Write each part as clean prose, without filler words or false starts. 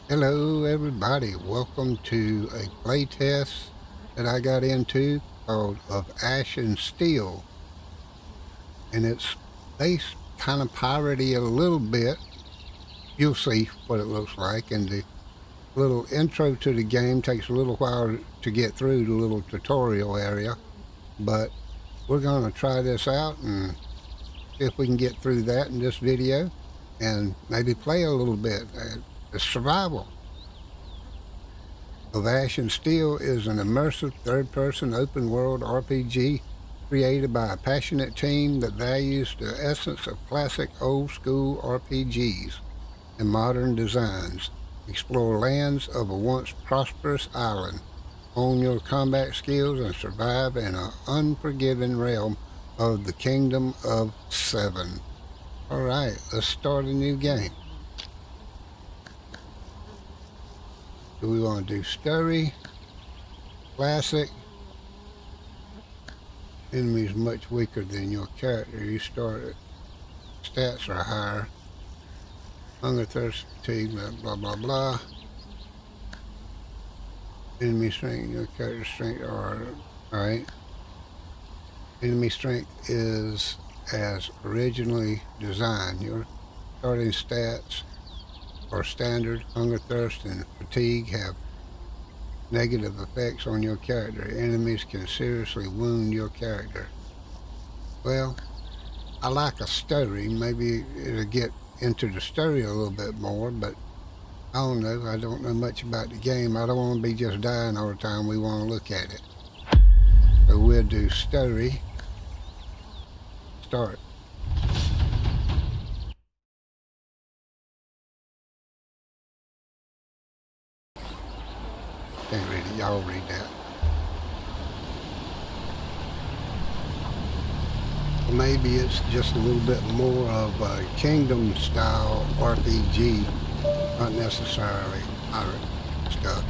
Hello, everybody. Welcome to a playtest that I got into called Of Ash and Steel. And it's based kind of piratey a little bit. You'll see what it looks like. And the little intro to the game takes a little while to get through the little tutorial area. But we're going to try this out and see if we can get through that in this video and maybe play a little bit. It's survival. Of Ash and Steel is an immersive third-person open-world RPG created by a passionate team that values the essence of classic old-school RPGs and modern designs. Explore lands of a once-prosperous island, hone your combat skills, and survive in an unforgiving realm of the Kingdom of Seven. Alright, let's start a new game. Do we want to do story, classic? Enemies much weaker than your character. You start at stats are higher. Hunger, thirst, fatigue, blah blah blah. Enemy strength, your character strength are alright. Enemy strength is as originally designed. Your starting stats or standard. Hunger, thirst, and fatigue have negative effects on your character. Enemies can seriously wound your character. Well, I like a story. Maybe it'll get into the story a little bit more, but I don't know. I don't know much about the game. I don't want to be just dying all the time. We want to look at it. So we'll do story. Start. Can't read it. Y'all read that. Maybe it's just a little bit more of a Kingdom style RPG, not necessarily pirate stuff.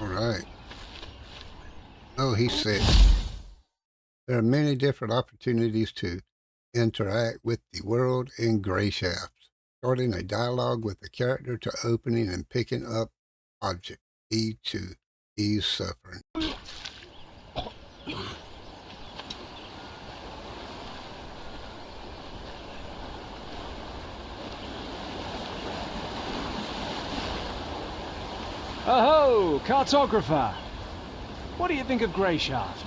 All right. Oh, he's sick. There are many different opportunities to interact with the world in Grayshaft, starting a dialogue with the character to opening and picking up objects. E to ease suffering. Oh, cartographer! What do you think of Grayshaft?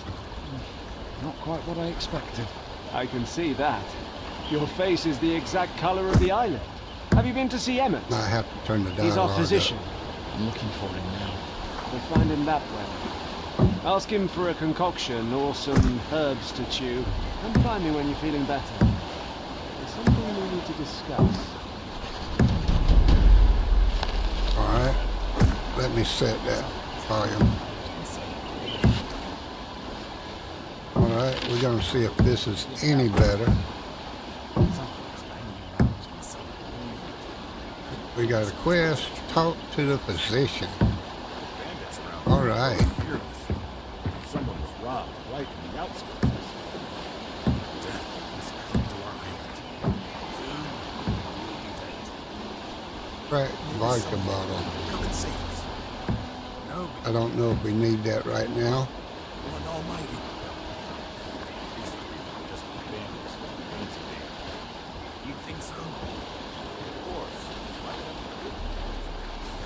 Not quite what I expected. I can see that. Your face is the exact colour of the island. Have you been to see Emmett? I have to turn the dialogue He's our physician. up. I'm looking for him now. We'll find him that way. Ask him for a concoction or some herbs to chew. Come find me when you're feeling better. There's something we need to discuss. Alright. Let me set that volume. Alright, we're going to see if this is any better. We got a quest, talk to the physician. Alright. Someone was robbed right in the outskirts. Death has come to our island. Crack vodka bottle. Come and save us. No, I don't know if we need that right now. one almighty. You think so? Of course.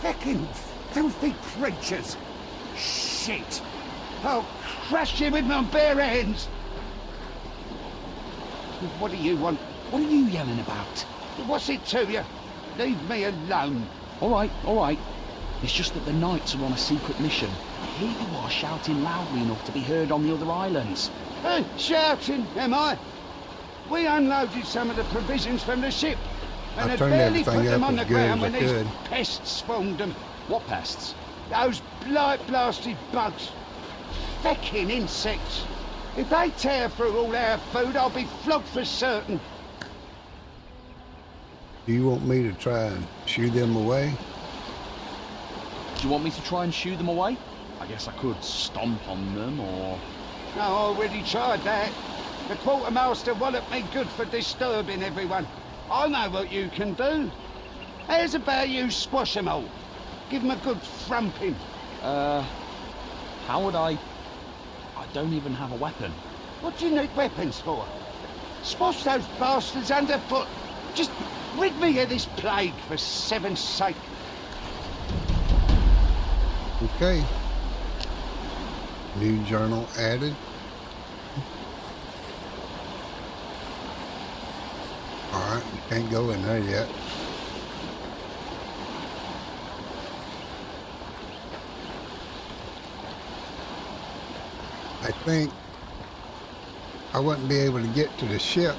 Heckin' filthy creatures! Shit! I'll crush you with my bare hands! What do you want? What are you yelling about? What's it to you? Leave me alone. All right. It's just that the knights are on a secret mission. I hear you are shouting loudly enough to be heard on the other islands. Shouting, am I? We unloaded some of the provisions from the ship, and I had turned barely put everything them up on as the good ground as when I these could. pests swarmed them. What pests? Those blight-blasted bugs. Fecking insects. If they tear through all our food, I'll be flogged for certain. Do you want me to try and shoo them away? Do you want me to try and shoo them away? I guess I could stomp on them, or... No, I already tried that. The quartermaster walloped me good for disturbing everyone. I know what you can do. How's about you squash them all? Give them a good thrumping. How would I don't even have a weapon. What do you need weapons for? Squash those bastards underfoot. Just rid me of this plague, for seven's sake. Okay. New journal added. Alright, you can't go in there yet. I think I wouldn't be able to get to the ship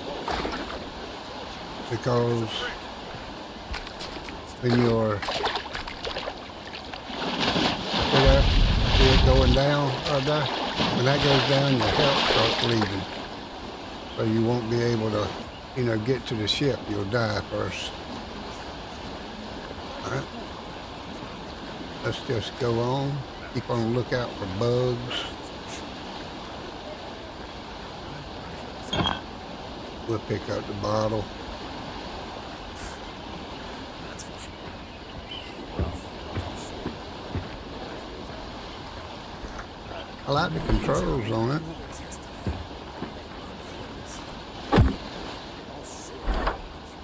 because when you're there, see it going down right there? When that goes down, your health starts leaving. So you won't be able to, get to the ship. You'll die first. Alright. Let's just go on. Keep on the lookout for bugs. We'll pick up the bottle. I like the controls on it.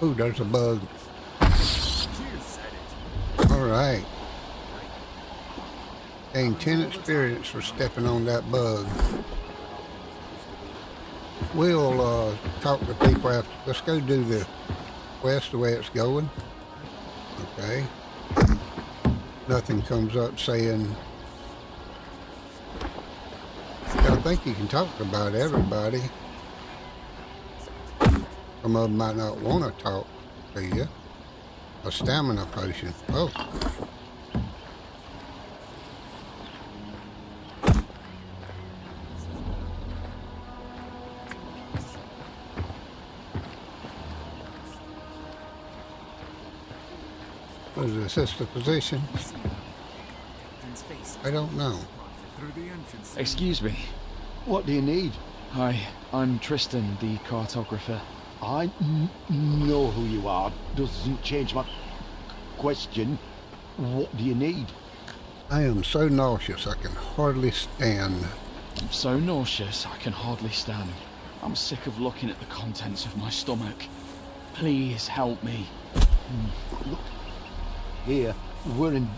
Ooh, there's a bug. Alright. Gained 10 experience for stepping on that bug. We'll talk to people after. Let's go do the quest the way it's going. Okay. Nothing comes up saying... I think you can talk about everybody. Some of them might not want to talk to you. A stamina potion. Oh. What is this? Is this the position? I don't know. Excuse me. What do you need? Hi, I'm Tristan, the cartographer. I know who you are. Doesn't change my question. What do you need? I am so nauseous I can hardly stand. I'm so nauseous I can hardly stand. I'm sick of looking at the contents of my stomach. Please help me. Look, here, we're in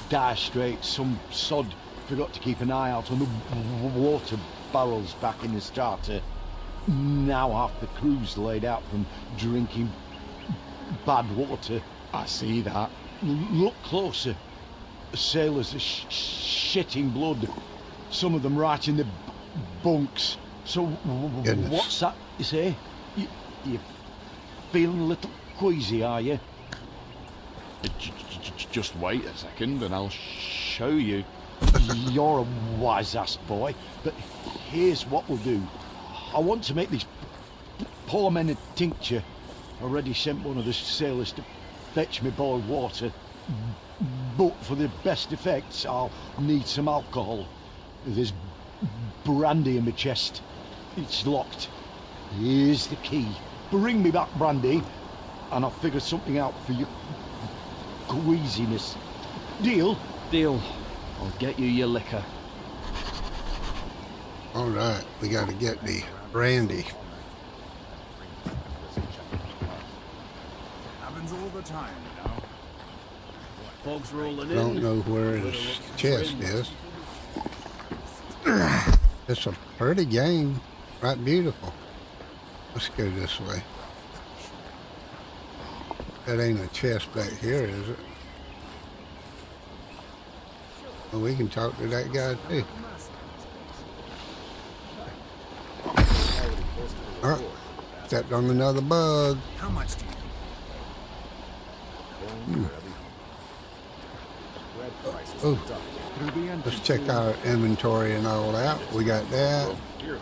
dire straits. Some sod forgot to keep an eye out on the water barrels back in the starter. Now half the crew's laid out from drinking bad water. I see that. Look closer. Sailors are shitting blood. Some of them right in the bunks. So Goodness. what's that you say? You feeling a little queasy, are you? Just wait a second and I'll show you. You're a wise-ass boy, but here's what we'll do. I want to make these poor men a tincture. I already sent one of the sailors to fetch me boiled water. But for the best effects, I'll need some alcohol. There's brandy in my chest. It's locked. Here's the key. Bring me that brandy, and I'll figure something out for your queasiness. Deal? Deal. I'll get you your liquor. All right, we got to get the brandy. Happens all the time, Fog's rolling I don't in. know where his chest is. It's a pretty game. Right, beautiful. Let's go this way. That ain't a chest back here, is it? Well, we can talk to that guy too. Oh, stepped on another bug. How much do you need? Bread prices Oh, went up. Through the let's entrance check soon. our inventory and all that. We got that. Grown fearless.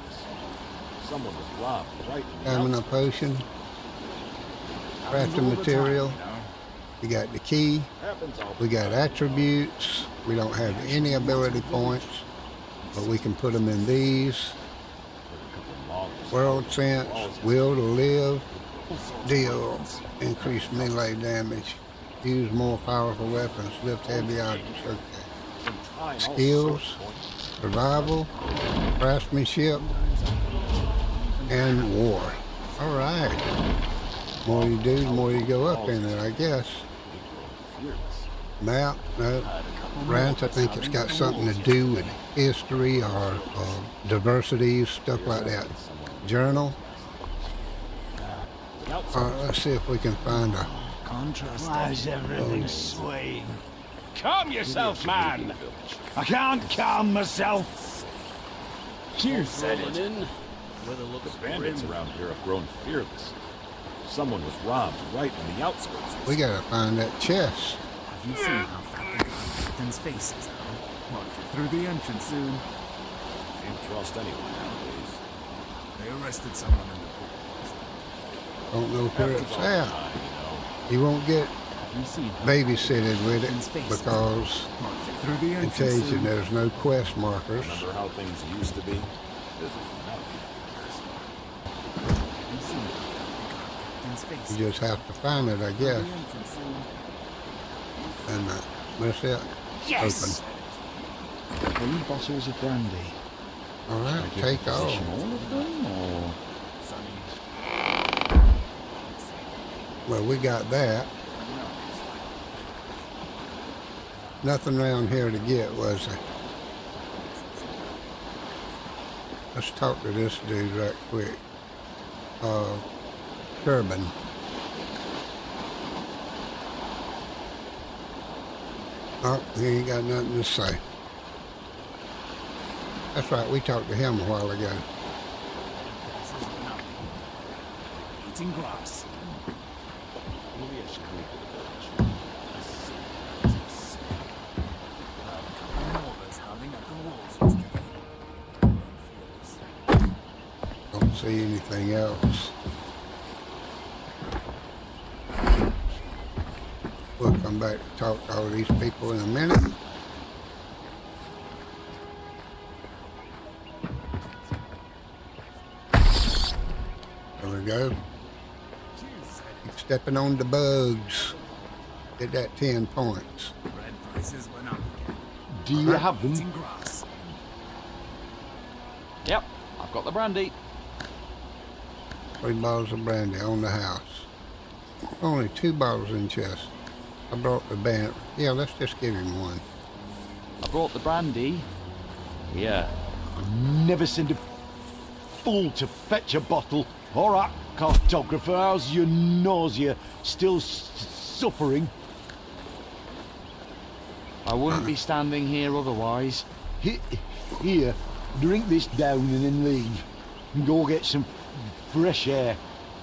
Someone was robbed right in the Stamina outskirts. potion. Happens Crafting all the material. time, you know? We got the key. Happens all the We got time. attributes. We don't have any ability points, but we can put them in these. World sense, will to live, deal, increase melee damage, use more powerful weapons, lift heavy objects. Okay. Skills, survival, craftsmanship, and war. All right. More you do, the more you go up in it, I guess. Map, no. Rants, I think it's got something to do with history or diversity, stuff like that. Journal. All right, let's see if we can find a... Contrast. Why is everything swaying? Calm yourself, man! I can't calm myself. You said it. The bandits around here have grown fearless. Someone was robbed right in the outskirts. We gotta find that chest. Have you seen how fat the captain's face is, though? What, through the entrance soon. Can't trust anyone nowadays. They arrested someone in the pool. Don't know where it's Happens all the at. time, you know. You won't get Have you seen how babysitted with it captain's face is? because Through the it entrance tells you soon. there's no quest markers. Remember how things used to be? This is nothing. Have you seen how fat the captain's face You is? just have to find it, I Through guess. the entrance soon. And that's it. Yes! 3 bottles of brandy. Open. All right, take off. Position all of them, or Sonny. Well, we got that. Nothing around here to get, was there? Let's talk to this dude right quick. Turban. Oh, he ain't got nothing to say. That's right, we talked to him a while ago. Eating grass. Morbers howling at the walls yesterday. Don't see anything else. We'll come back to talk to all these people in a minute. There we go. Keep stepping on the bugs. Get that 10 points. Bread prices went up again. Do you have them? Eating grass. Yep, I've got the brandy. 3 bottles of brandy on the house. Only 2 bottles in chest. I brought the band. Yeah, let's just give him one. I brought the brandy. Yeah. Never send a fool to fetch a bottle. All right, cartographer, how's your nausea? Still suffering? I wouldn't be standing here otherwise. Here, drink this down and then leave. And go get some fresh air.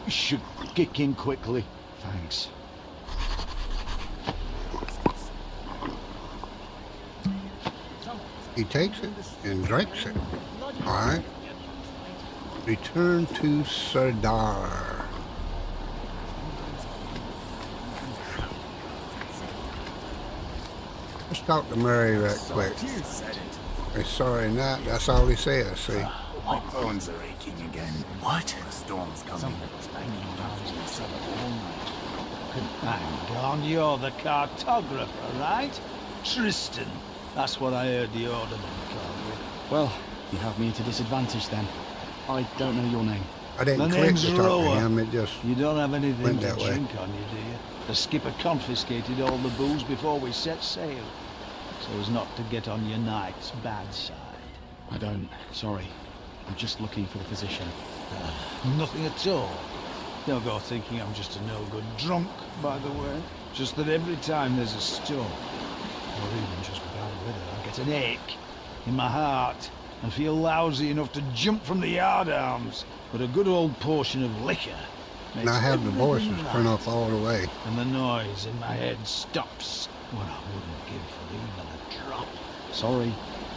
Should kick in quickly. Thanks. He takes it and drinks it. All right. Return to Sardar. Let's talk to Murray right quick. You said it. Hey, sorry, not. That's all he says. See, My bones are aching again. What? The storm's coming. Someone was banging around in the cellar all night. Hang on, you're the cartographer, right? Tristan. That's what I heard the alderman call you. Well, you have me at a disadvantage then. I don't know your name. I didn't My click name's to talk to Roa. him. It just You don't have anything Went to that way. drink on you, do you? The skipper confiscated all the booze before we set sail, so as not to get on your night's bad side. I don't. Sorry. I'm just looking for the physician. Nothing at all. Don't go thinking I'm just a no-good drunk, by the way. Just that every time there's a storm, or even just bad weather, I get an ache in my heart. and feel lousy enough to jump from the yardarms. But a good old portion of liquor And makes I have the everything voices turned right. off all the way. And the noise in my head stops what I wouldn't give for even a drop. Sorry,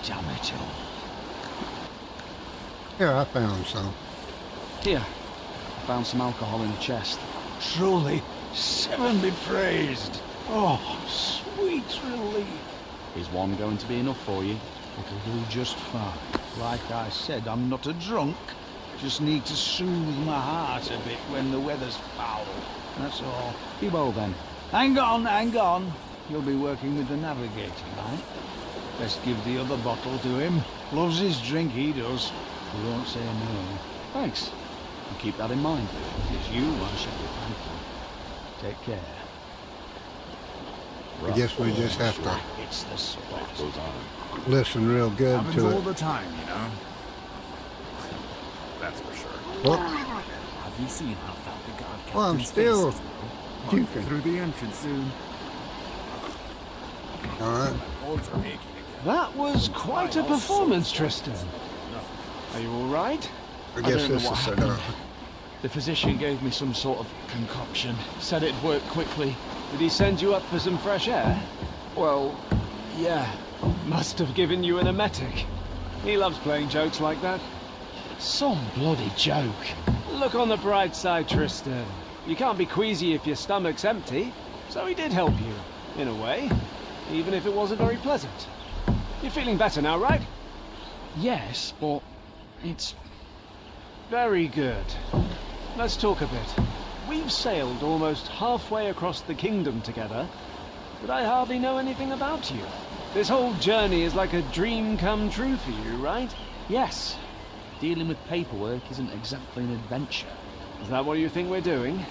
damn it all. Here, I found some. Here, I found some alcohol in the chest. Truly, heaven be praised. Oh, sweet relief. Is one going to be enough for you? It'll do just fine. Like I said, I'm not a drunk. Just need to soothe my heart a bit when the weather's foul. That's all. Be well then. Hang on, hang on. You'll be working with the navigator, right? Best give the other bottle to him. Loves his drink, he does. He won't say no. Thanks. I'll keep that in mind. It's you I should be thankful. Take care. I guess we just have to It's the spot. Goes on. listen real good Happens to all it. the time, you know? That's for sure. Well, Have you seen how fat the guard captain's well, I'm still face is? puking. Through the entrance soon. All right. Bones are aching again. That was quite a performance, Tristan. Are you all right? I guess don't know this what is so happened. dumb. The physician gave me some sort of concoction. Said it'd work quickly. Did he send you up for some fresh air? Well, yeah. Must have given you an emetic. He loves playing jokes like that. Some bloody joke. Look on the bright side, Tristan. You can't be queasy if your stomach's empty. So he did help you, in a way. Even if it wasn't very pleasant. You're feeling better now, right? Yes, but it's... Very good. Let's talk a bit. We've sailed almost halfway across the kingdom together, but I hardly know anything about you. This whole journey is like a dream come true for you, right? Yes. Dealing with paperwork isn't exactly an adventure. Is that what you think we're doing?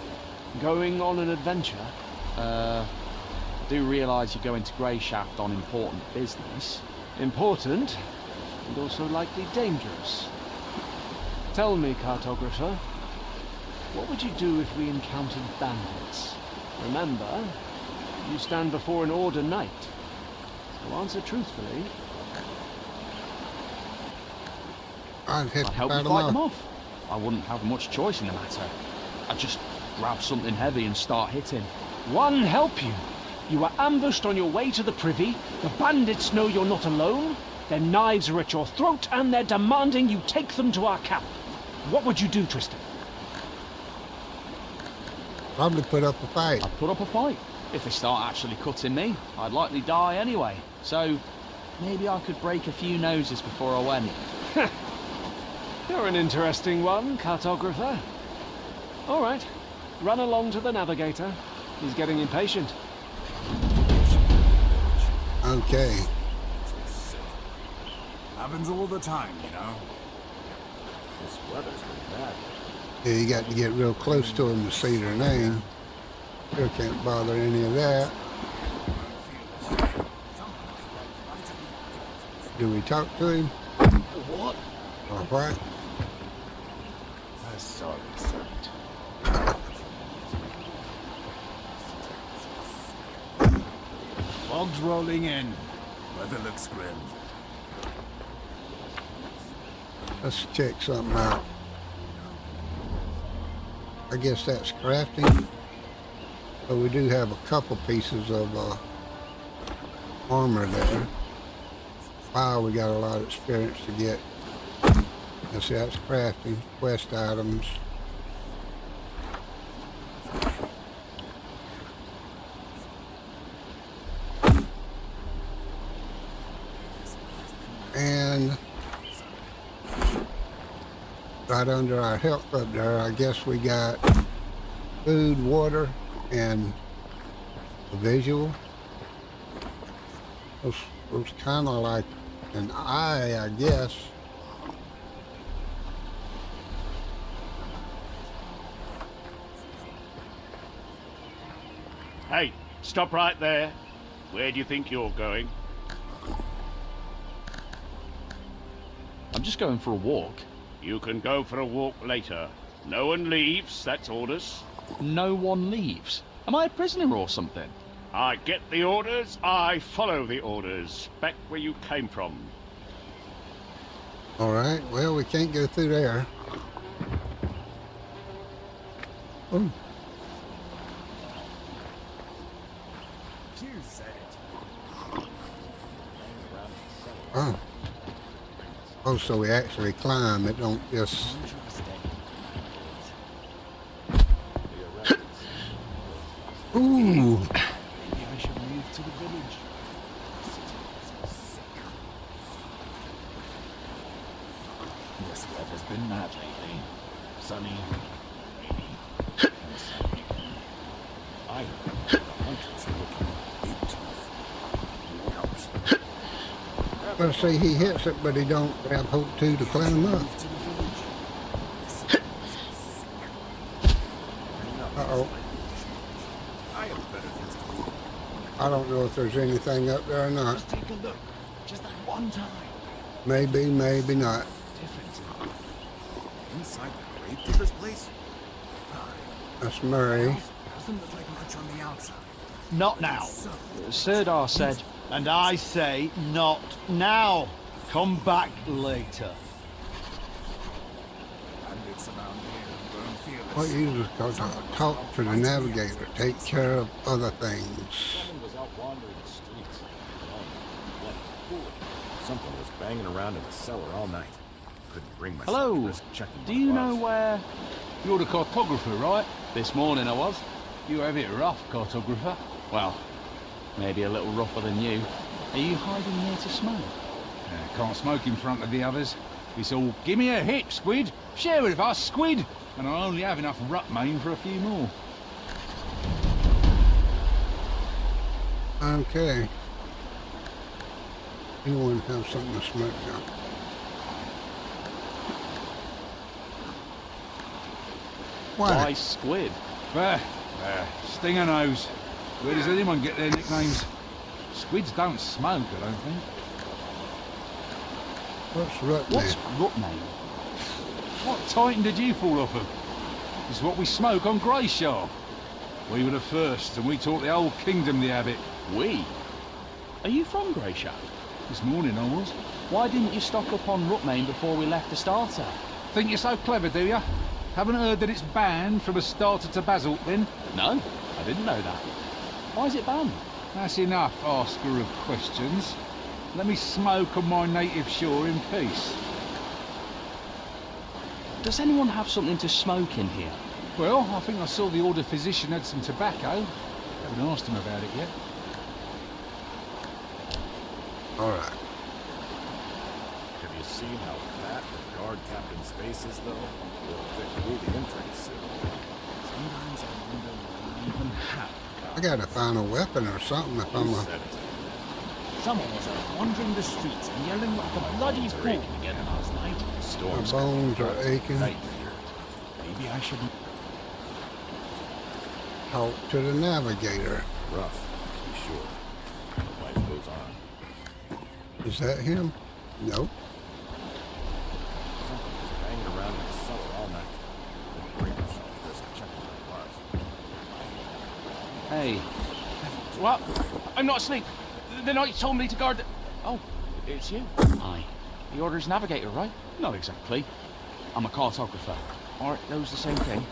Going on an adventure? I do realise you're going to Greyshaft on important business. Important, and also likely dangerous. Tell me, cartographer, what would you do if we encountered bandits? Remember, you stand before an order knight. So answer truthfully. I'd have I'd to help you fight fight them them off. off. I wouldn't have much choice in the matter. I'd just grab something heavy and start hitting. One help you. You are ambushed on your way to the privy. The bandits know you're not alone. Their knives are at your throat and they're demanding you take them to our camp. What would you do, Tristan? Probably put up a fight. I'd put up a fight. If they start actually cutting me, I'd likely die anyway. So, maybe I could break a few noses before I went. You're an interesting one, cartographer. All right, run along to the navigator. He's getting impatient. Okay. Happens all the time, you know? This weather's been bad. Yeah, you got to get real close to them to see their name. Sure can't bother any of that. Do we talk to him? What? Or what? Sorry, servant. Fog's rolling in. Weather looks grim. Let's check something out. I guess that's crafting. But we do have a couple pieces of armor there. Wow, we got a lot of experience to get. Let's see, that's crafting, quest items. And right under our health up there, I guess we got food, water, and a visual. Those kind of like an eye, I guess. Hey, stop right there. Where do you think you're going? I'm just going for a walk. You can go for a walk later. No one leaves, that's orders. No one leaves. Am I a prisoner or something? I get the orders, I follow the orders. Back where you came from. All right. Well, we can't go through there. Oh, Cheers, Sergeant. oh. Oh, so we actually climb. It don't just... Ooh. Maybe I should move to the village. This weather's been mad lately. Sunny, rainy, and sunny. I heard the hunters are looking big tooth. Here it comes. Well, see, he hits it, but he don't grab hold to climb up. To the village. Uh-oh. I have better things to do. I don't know if there's anything up there or not. Just take a look. Just that one time. Maybe, maybe not. Different. Inside the grave digger's place? That's Murray. Doesn't look like much on the outside. Not now. Sirdar said, And I say not now. Come back later. Bandits around here burn fearless. What you just got to talk to the navigator. Take care of other things. Someone was out wandering the streets. Something was banging around in the cellar all night. Couldn't bring myself to hello, risk checking do what you it know was. where... You're the cartographer, right? This morning I was. You have it rough, cartographer. Well, maybe a little rougher than you. Are you hiding near to smoke? Can't smoke in front of the others. It's all, give me a hit, Squid. Share it with us, Squid. And I'll only have enough rutmain for a few more. Okay. Anyone have something to smoke now? Why Why? squid? Stinger nose. Where does anyone get their nicknames? Squids don't smoke, I don't think. What's root What's man? rutmain? What titan did you fall off of? It's what we smoke on Greyshaw. We were the first, and we taught the whole kingdom the habit. We? Are you from Greyshaw? This morning I was. Why didn't you stock up on rutmain before we left the starter? Think you're so clever, do ya? Haven't heard that it's banned from a starter to basalt, then? No, I didn't know that. Why is it banned? That's enough, asker of questions. Let me smoke on my native shore in peace. Does anyone have something to smoke in here? Well, I think I saw the order physician had some tobacco. Haven't asked him about it yet. All right. Have you seen how fat the guard captain's face is, though? Will fit through the entrance sill. Sometimes I wonder why even have. I gotta find a weapon or something if I'm Who a... said it? Someone was out wandering the streets and yelling like a bloody fool again last night. My Storm's bones are aching. night fear. Maybe I shouldn't. Talk to the navigator. Rough, to be sure. Life goes on. Is that him? Nope. Something was banging around in the cellar all night. Couldn't bring myself to risk checking what it was. Hey. What? I'm not asleep. The knight told me to guard the... Oh, It's you. aye. The Order's navigator, right? Not exactly. I'm a cartographer. Aren't those the same thing?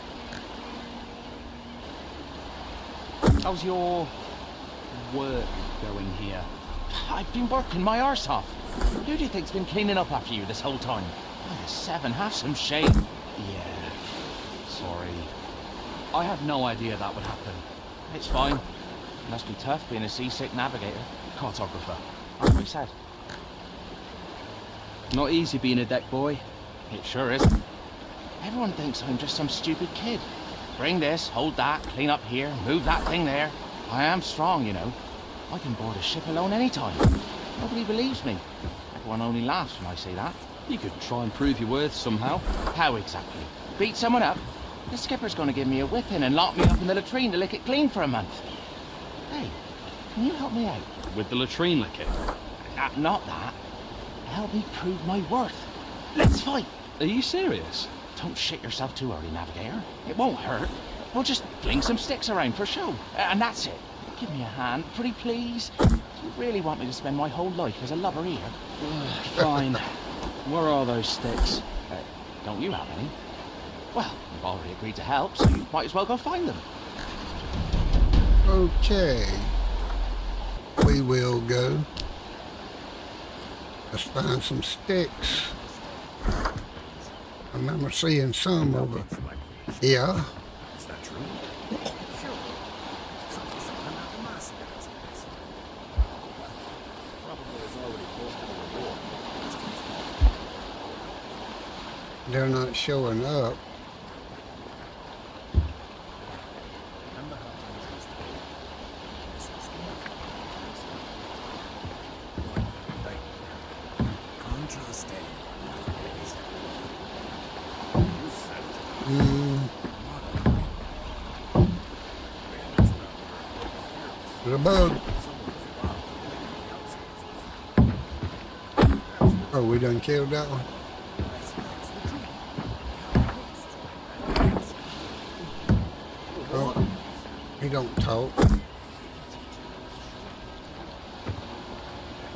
How's your work going here? I've been working my arse off. Who do you think's been cleaning up after you this whole time? Oh, the seven, have some shame. Yeah. Sorry. I had no idea that would happen. It's fine. It must be tough being a seasick navigator. Cartographer. Like we said. Not easy being a deck boy. It sure isn't. Everyone thinks I'm just some stupid kid. Bring this, hold that, clean up here, move that thing there. I am strong, you know. I can board a ship alone anytime. Nobody believes me. Everyone only laughs when I say that. You could try and prove your worth somehow. How exactly? Beat someone up? The skipper's gonna give me a whipping and lock me up in the latrine to lick it clean for a month. Hey, can you help me out? With the latrine licket. Not that. Help me prove my worth. Let's fight. Are you serious? Don't shit yourself too early, Navigator. It won't hurt. We'll just fling some sticks around for show. And that's it. Give me a hand, pretty please. Do you really want me to spend my whole life as a lubber here? Fine. Where are those sticks? Don't you have any? Well, you've already agreed to help, so you might as well go find them. Okay. We will go. Let's find some sticks. I remember seeing some over. Yeah. Is that true? Sure. Something's coming out of my cigarette space. Probably has already posted a reward. They're not showing up. Remember how things used to be? This is nothing. Contrast day. You said There's a bug. Oh, we done killed that one. Oh, he don't talk.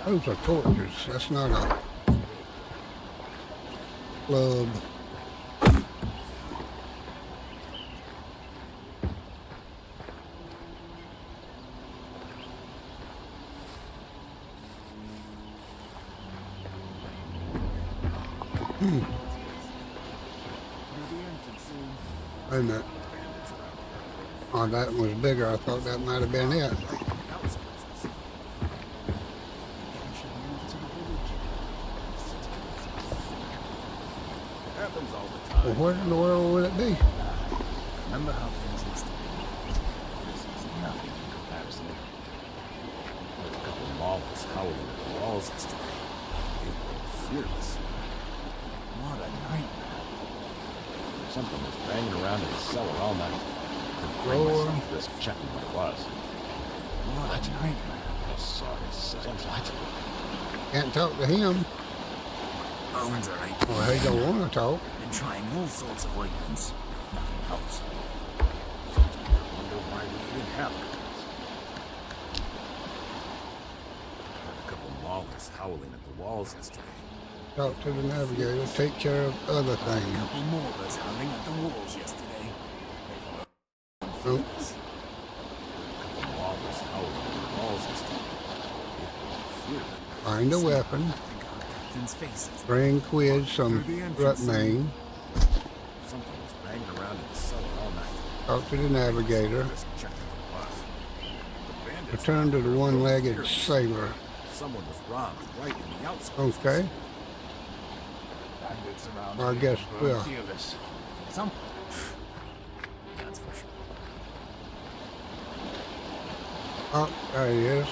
Those are torches. That's not a club. Wait a minute. Oh, that one was bigger. I thought that might have been it. happens all the time. Well, where in the world would it be? Remember how things used to be? This is nothing in comparison. Like a couple of maulers howling at the walls yesterday. They were fearless. What a nightmare. Something was banging around in the cellar all night. Roar. Risk checking what it was. What a nightmare. Sorry, sounds right. Can't talk to him. Bones are aching. Well, he don't want to talk. Been trying all sorts of ointments. Nothing helps. Sometimes I wonder why we even have it. Had a couple maulers howling at the walls yesterday. Talk to the navigator. Take care of other A things. couple maulers howling at the walls yesterday. Nope. A couple maulers howling at the walls yesterday. Fearless. Find a weapon. I think our captain's face is Bring Quid some rutmain. Something was banging around in the cellar all night. Talk to the navigator. Risk checking what it was. The bandits Return to the one-legged sailor. Someone was robbed right in the outskirts. Okay. Bandits around I here guess were we'll. fearless. Some. That's for sure. Oh, there he is.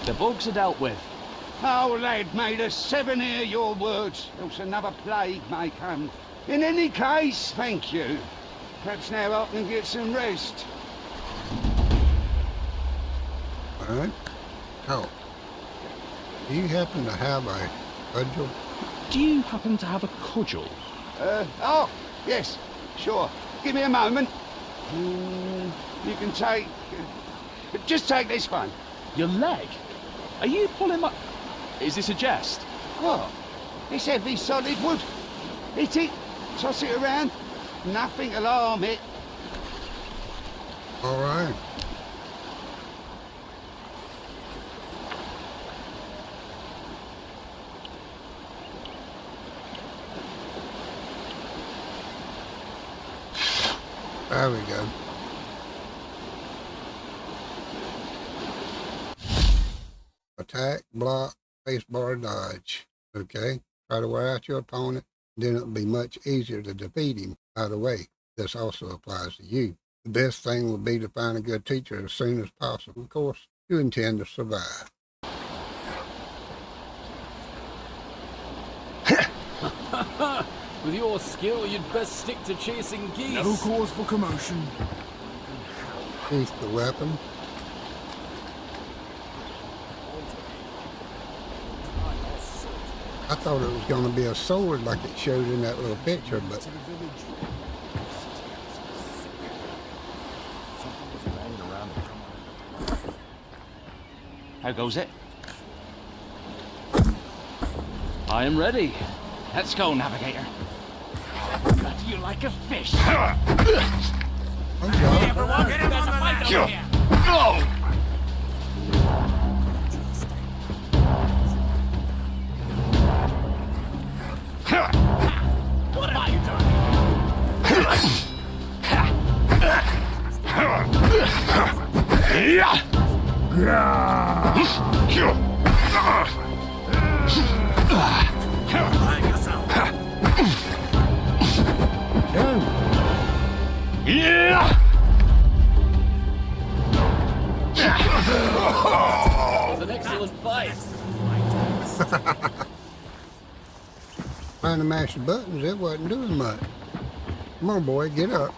The bugs are dealt with. Oh, lad, made us 7 hear your words, else another plague may come. In any case, thank you. Perhaps now I can get some rest. All right. Talk. Do you happen to have a cudgel? Do you happen to have a cudgel? Oh, yes, sure. Give me a moment. You can take... just take this one. Your leg? Are you pulling my... Is this a jest? What? It's heavy, solid wood. Hit it, toss it around. Nothing alarm it. All right. There we go. Attack, block, spacebar, dodge. Okay? Try to wear out your opponent, then it'll be much easier to defeat him. By the way, this also applies to you. The best thing would be to find a good teacher as soon as possible. Of course, you intend to survive. With your skill, you'd best stick to chasing geese. No cause for commotion. Sheath the weapon. I thought it was going to be a sword like it showed in that little picture, but To the village. How goes it? I am ready. Let's go, navigator. Got you like a fish. Okay. Everyone, get him on the fight over here. What have you That was an excellent fight. Trying to mash the buttons, it wasn't doing much. Come on, boy, get up.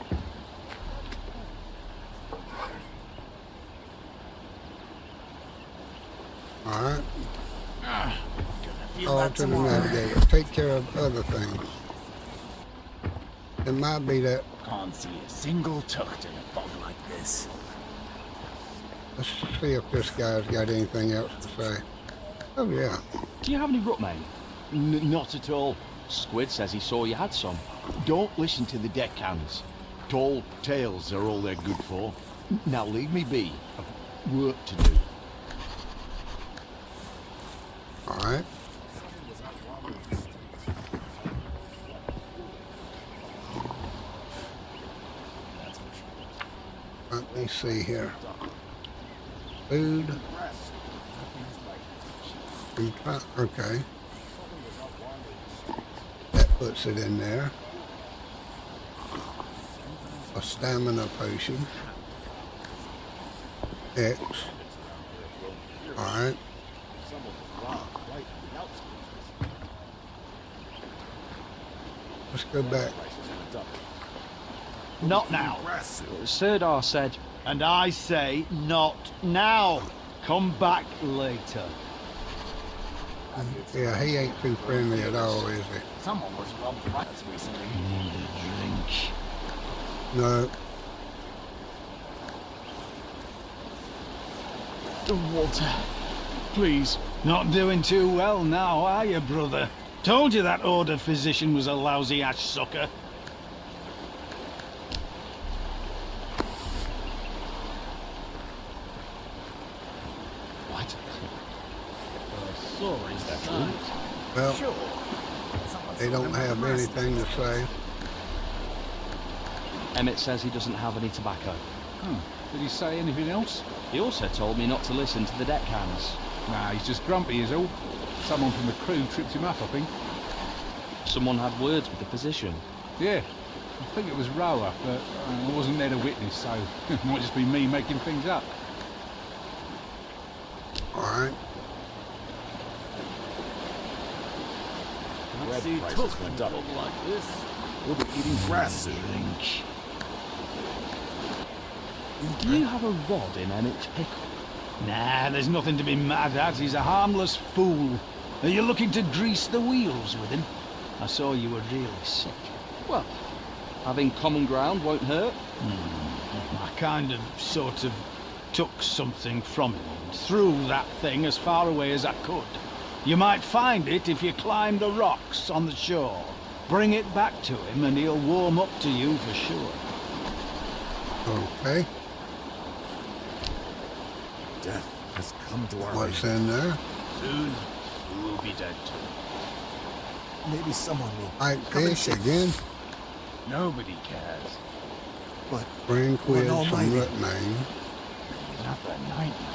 Alright. All to the navigator. Take care of other things. It might be that. Can't see a single tuft in a fog like this. Let's see if this guy's got anything else to say. Oh, yeah. Do you have any root, mate? Not at all. Squid says he saw you had some. Don't listen to the deckhands. Tall tales are all they're good for. Now leave me be. I've work to do. Alright. Let me see here. Food. Okay. That puts it in there. A stamina potion. X. Alright. Let's go back. Not now. Sirdar said, And I say not now. Come back later. Yeah, he ain't too friendly at all, is he? Someone was robbed by us recently. need a drink. No. The water. Please. Not doing too well now, are you, brother? Told you that order physician was a lousy ash sucker. What? Sorry, is that true? Well, Sure. they don't have anything to say. Emmett says he doesn't have any tobacco. Did he say anything else? He also told me not to listen to the deckhands. Nah, he's just grumpy is all. Someone from the crew tripped him up, I think. Someone had words with the physician. Yeah, I think it was Rower, but I wasn't there to witness, so it might just be me making things up. Alright. Bread prices went up like this. We'll be eating grass soon. Drink. Do you have a rod in Emmett's pickle? Nah, there's nothing to be mad at. He's a harmless fool. Are you looking to grease the wheels with him? I saw you were really sick. Well, having common ground won't hurt. I kind of, sort of, took something from him and threw that thing as far away as I could. You might find it if you climb the rocks on the shore. Bring it back to him and he'll warm up to you for sure. Okay. Death has come to our What's region. in there? Soon, we will be dead too. Maybe someone will White come and fish save again. us. Nobody cares. But Green quid, some Almighty. root name. another nightmare.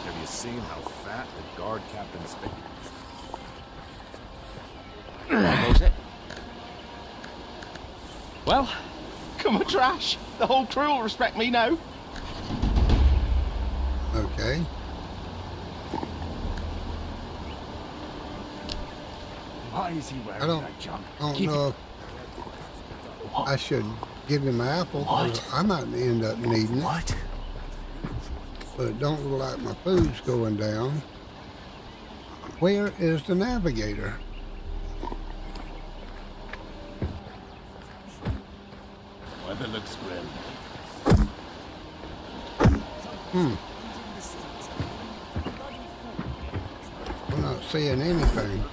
Have you seen how fat the guard captain's figure is? There goes it. Well, come on, trash. The whole crew will respect me now. Okay. Why is he I wearing don't, that junk? don't know if I should give him an apple, 'cause I might end up needing it. What? But it don't look like my food's going down. Where is the navigator? Weather looks grim. I'm not seeing anything.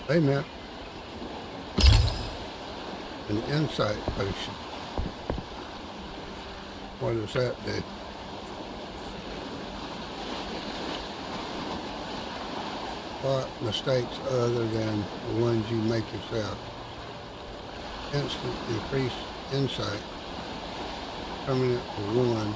Wait a minute. An insight potion. What does that do? What mistakes other than the ones you make yourself? Instant increased insight. Permanent for 1.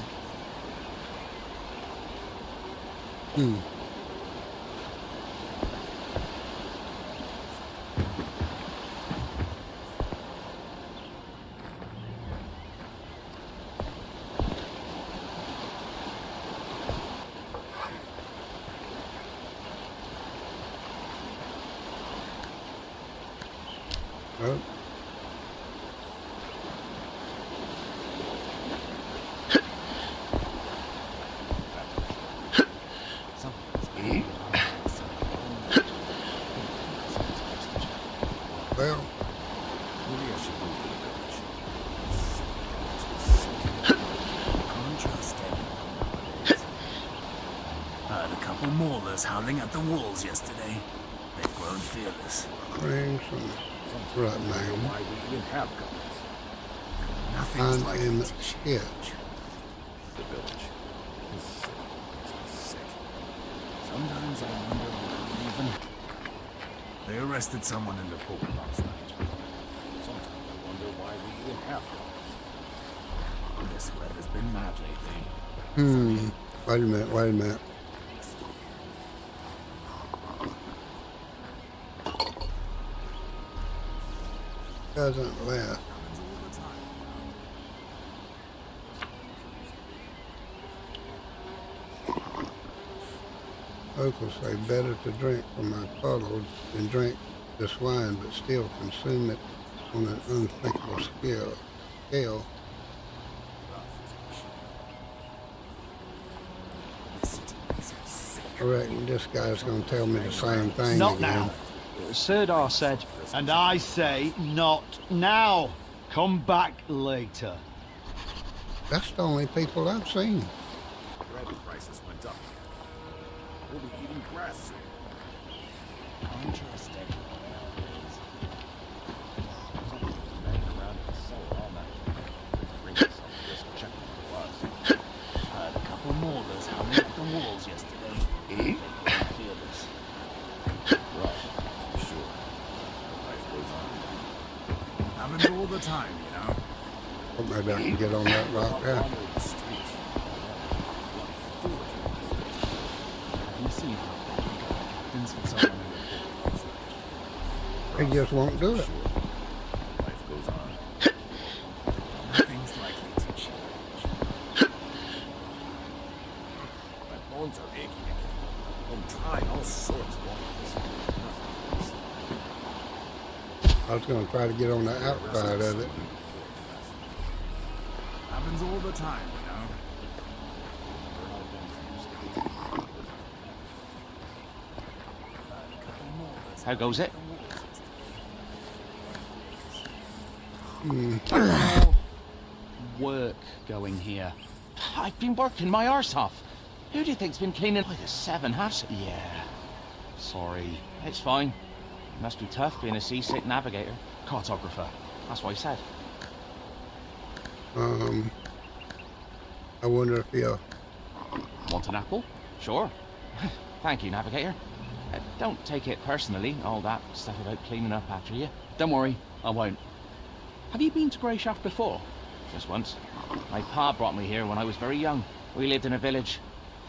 Oh. Well, Heard a couple maulers howling at the walls yesterday. They've grown fearless. bring some right now. Why we even have guns. Nothing's I like am it to here. The village is sick. Makes me sick. Sometimes I wonder what even. They arrested someone in the pool last night. Sometimes I wonder why we even have guns. This weather's been mad lately. Wait a minute, wait a minute. Doesn't last. Locals say better to drink from my puddle than drink this wine, but still consume it on an unthinkable scale. I reckon this guy's gonna tell me the same thing Not again. now. Sirdar said, And I say not now. Come back later. That's the only people I've seen. Bread prices went up. We'll be eating grass soon. Interesting. Hanging around in the cellar all night. Bring yourself a risk of checking what it was. Heard a couple maulers howling at the walls yesterday. They've grown fearless. Rough, for sure. Life goes on. Happens all the time, you know. Or maybe I can get on that rock there. Wander the streets. Have you seen how they got captains for someone in the pool? He just won't do it. Life goes on. Nothing's likely to change. My bones are aching again. I'm trying all sorts of ones. I was gonna try to get on the outside of it. Happens all the time, you know. How goes it? work going here. I've been working my arse off. Who do you think's been cleaning like a 7 halves? Yeah. Sorry. It's fine. Must be tough being a seasick navigator. Cartographer. That's what he said. I wonder if he'll. Want an apple? Sure. Thank you, navigator. Don't take it personally, all that stuff about cleaning up after you. Don't worry, I won't. Have you been to Grey Shaft before? Just once. My pa brought me here when I was very young. We lived in a village.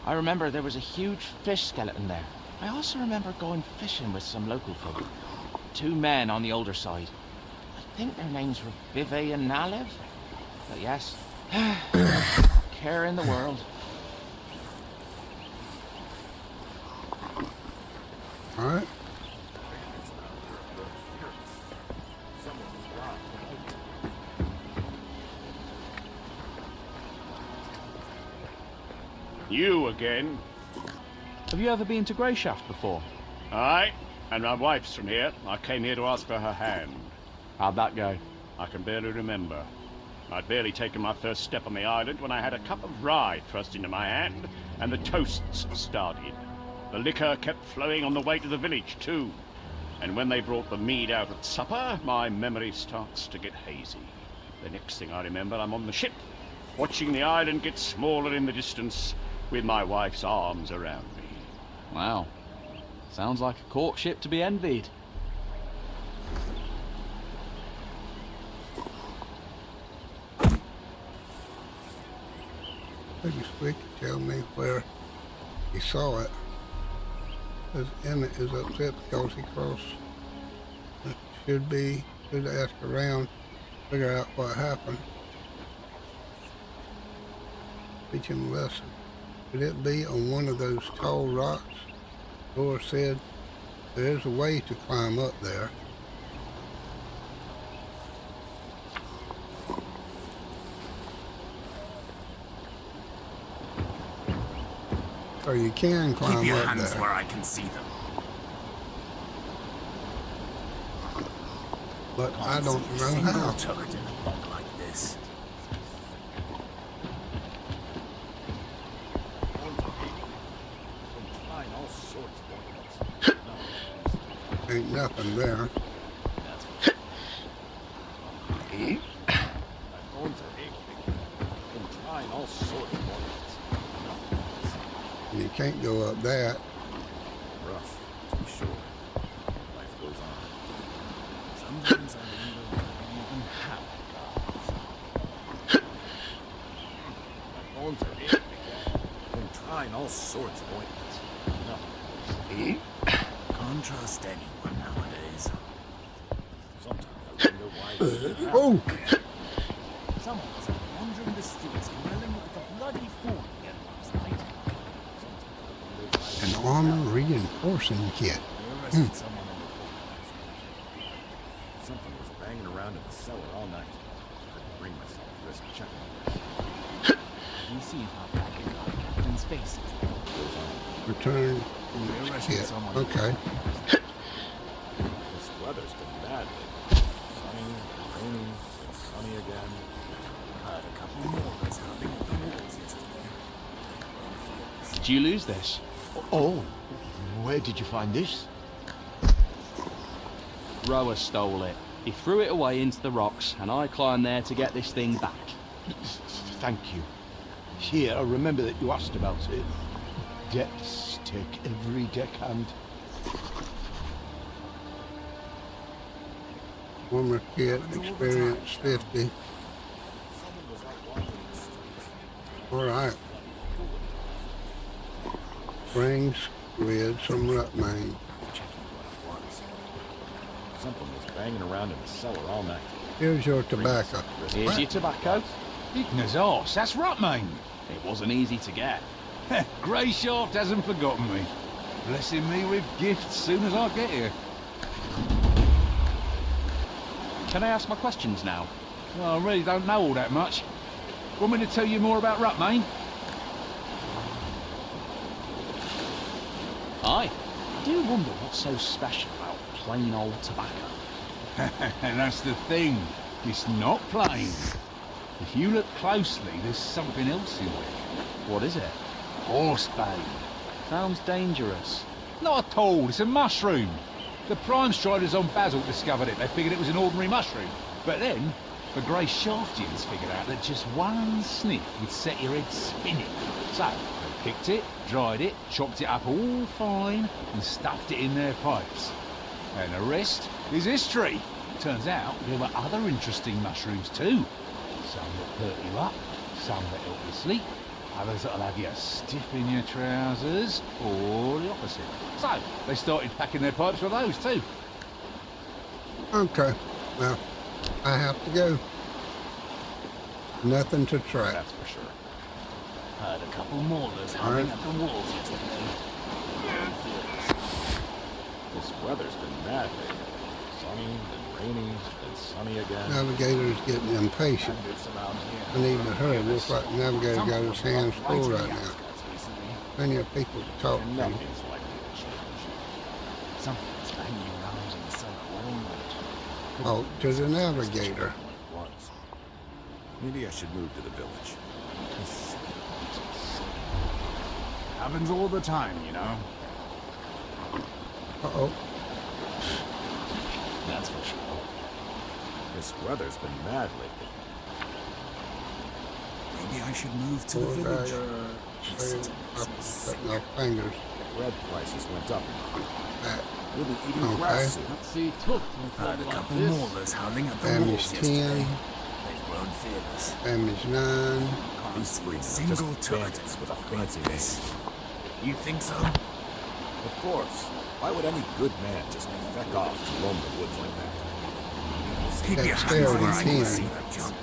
I remember there was a huge fish skeleton there. I also remember going fishing with some local folk. 2 men on the older side. I think their names were Vive and Nalev. But yes, care in the world. All right. You again? Have you ever been to Grey Shaft before? Aye, and my wife's from here. I came here to ask for her hand. How'd that go? I can barely remember. I'd barely taken my first step on the island when I had a cup of rye thrust into my hand, and the toasts started. The liquor kept flowing on the way to the village, too. And when they brought the mead out at supper, my memory starts to get hazy. The next thing I remember, I'm on the ship, watching the island get smaller in the distance, with my wife's arms around me. Wow. Sounds like a courtship to be envied. Pretty quick to tell me where he saw it. Because Emmett is upset because he crossed. Should ask around, figure out what happened. Teach him a lesson. Could it be on one of those tall rocks? Laura said there's a way to climb up there. Or you can climb Keep your up hands there. where I can see them. But I don't know Single how. tucked in a bug like this. Ain't nothing there. And you can't go up that. Rough, to be sure. Life goes on. Sometimes I wonder if I even have gods. My bones are aching again. Been trying all sorts of ointments. Nothing. Can't trust anyone nowadays. Sometimes I wonder why. Oh! Someone was out wandering the streets, yelling like a bloody fool again last night. An armor reinforcing kit. They arrested someone in the Something was banging around in the cellar all night. Couldn't bring myself to risk checking. You see how back it got Captain's face is. Return They arrested kit. someone. Okay. This weather's been bad lately. Sunny, rainy, then sunny again. Had a couple more that's happening at the walls yesterday. Did you lose this? Oh, where did you find this? Rower stole it. He threw it away into the rocks, and I climbed there to get this thing back. Thank you. Here, I remember that you asked about it. Depths take every deckhand. Armor kit, experience 50. Alright. Rings with some rut mane. Something was banging around in the cellar all night. Here's your tobacco. Here's your tobacco. Ignor's horse, that's Rutmane. It wasn't easy to get. Greyshaft hasn't forgotten me. Blessing me with gifts soon as I get here. Can I ask my questions now? Well, I really don't know all that much. Want me to tell you more about Rutmane? Aye. I do wonder what's so special about plain old tobacco. And that's the thing. It's not plain. If you look closely, there's something else in it. What is it? Horsebane. Sounds dangerous. Not at all, it's a mushroom. The Prime Striders on Basil discovered it. They figured it was an ordinary mushroom. But then, the Grey Shaftians figured out that just one sniff would set your head spinning. So, they picked it, dried it, chopped it up all fine, and stuffed it in their pipes. And the rest is history. Turns out there were other interesting mushrooms too. Some that perk you up, some that help you sleep, others that'll have you stiff in your trousers, or the opposite. So, they started packing their pipes with those too. Okay. Well, I have to go. Nothing to track. That's for sure. Heard a couple maulers howling at the walls yesterday. This weather's been bad lately. Sunny, then rainy, then sunny again. Navigator's getting impatient. Bandits around here. I need to hurry. Looks like the navigator got his hands full right now. Plenty of people to talk And to. nothing's likely to change. Something's banging around in the cellar all night. Oh, to the navigator. Once. Maybe I should move to the village. Happens all the time, you know. Uh-oh. that's for sure. This weather's been mad lately. Maybe I should move to the Poor village. guy cutting off fingers. Bread prices went up. That We'll be eating Okay. grass soon. Let's see tough Heard a like couple this. maulers howling at the Damage walls 10. yesterday. They've grown fearless. damage 9. Can't These see a freaks are single just turret bandits with a like fancy this. You think so? Of course. Why would any good man just feck off to roam the woods like that? Keep your hands Dexterity where I can 10. see that junk.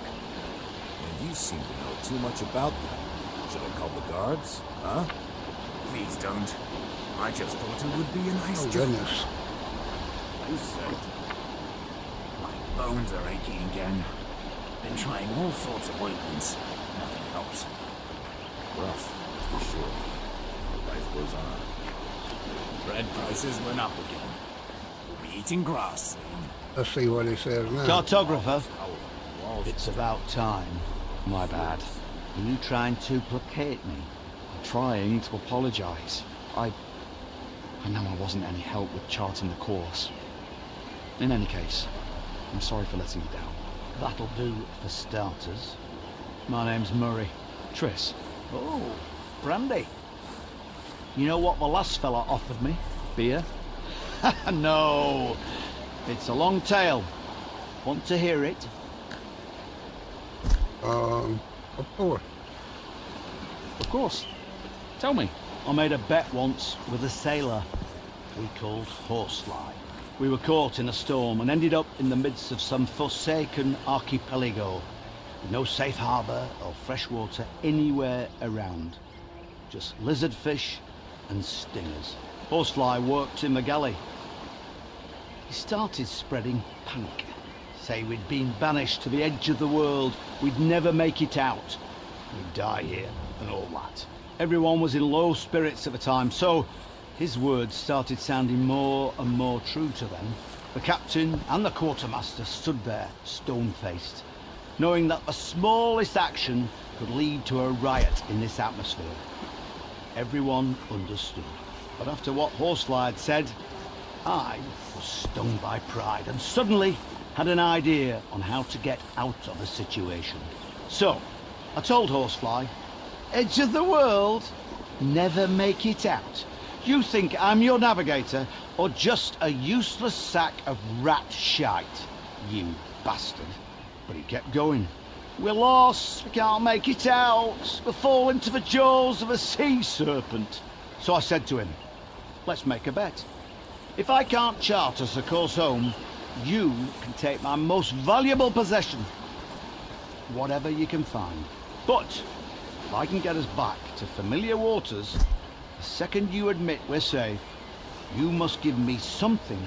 And you seem to know too much about them. Should I call the guards? Huh? Please don't. I just thought it would be a nice Oh, job. goodness. You said. My bones are aching again. Been trying all sorts of ointments. Nothing helps. Rough, for sure. Life goes on. Bread prices went up again. We'll be eating grass soon. Let's see what he says now. Cartographer, Walls it's about time. My bad. Are you trying to placate me? I'm trying to apologise. I know I wasn't any help with charting the course. In any case, I'm sorry for letting you down. That'll do for starters. My name's Murray. Triss, Oh, brandy. You know what the last fella offered me? beer? No, it's a long tale. Want to hear it? Of course. Of course. Tell me. I made a bet once with a sailor we called Horsefly. We were caught in a storm and ended up in the midst of some forsaken archipelago with no safe harbour or fresh water anywhere around. Just lizardfish and stingers. Horsefly worked in the galley. He started spreading panic. Say we'd been banished to the edge of the world, we'd never make it out. We'd die here and all that. Everyone was in low spirits at the time, so his words started sounding more and more true to them. The captain and the quartermaster stood there, stone-faced, knowing that the smallest action could lead to a riot in this atmosphere. Everyone understood. But after what Horsefly had said, I was stung by pride and suddenly had an idea on how to get out of the situation. So, I told Horsefly, edge of the world, never make it out. You think I'm your navigator or just a useless sack of rat shite, you bastard. But he kept going. We're lost, we can't make it out, we'll fall into the jaws of a sea serpent. So I said to him, let's make a bet. If I can't chart us a course home, you can take my most valuable possession. Whatever you can find. But if I can get us back to familiar waters, the second you admit we're safe, you must give me something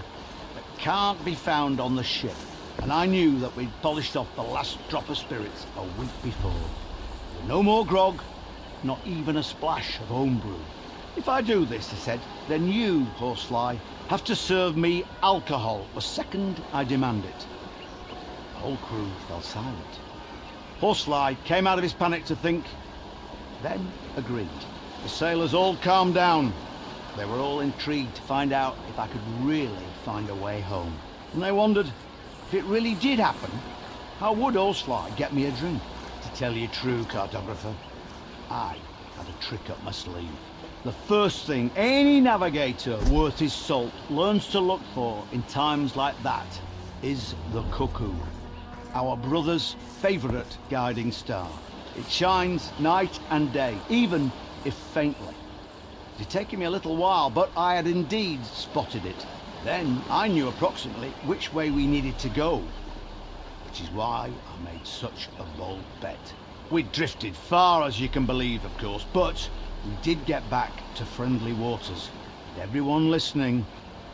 that can't be found on the ship. And I knew that we'd polished off the last drop of spirits a week before. No more grog, not even a splash of homebrew. If I do this, I said, then you, Horsefly, have to serve me alcohol the second I demand it. The whole crew fell silent. Horsefly came out of his panic to think, then agreed. The sailors all calmed down. They were all intrigued to find out if I could really find a way home. And they wondered, if it really did happen, how would Horsefly get me a drink? To tell you true, cartographer, I had a trick up my sleeve. The first thing any navigator worth his salt learns to look for in times like that is the cuckoo, our brother's favourite guiding star. It shines night and day, even if faintly. It had taken me a little while, but I had indeed spotted it. Then I knew approximately which way we needed to go, which is why I made such a bold bet. We'd drifted far, as you can believe, of course, but we did get back to friendly waters. With everyone listening,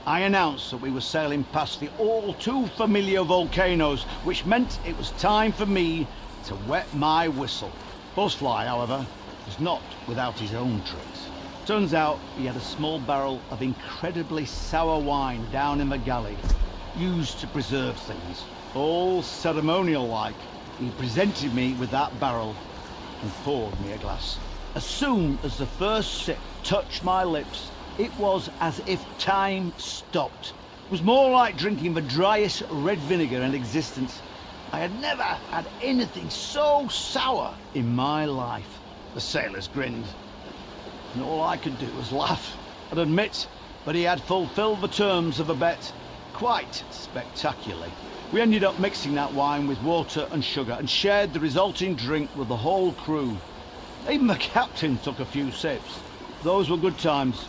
I announced that we were sailing past the all too familiar volcanoes, which meant it was time for me to wet my whistle. Horsefly, however, was not without his own tricks. Turns out he had a small barrel of incredibly sour wine down in the galley, used to preserve things. All ceremonial-like, he presented me with that barrel and poured me a glass. As soon as the first sip touched my lips, it was as if time stopped. was more like drinking the driest red vinegar in existence. I had never had anything so sour in my life. The sailors grinned, and all I could do was laugh and admit that he had fulfilled the terms of the bet quite spectacularly. We ended up mixing that wine with water and sugar and shared the resulting drink with the whole crew. Even the captain took a few sips. Those were good times,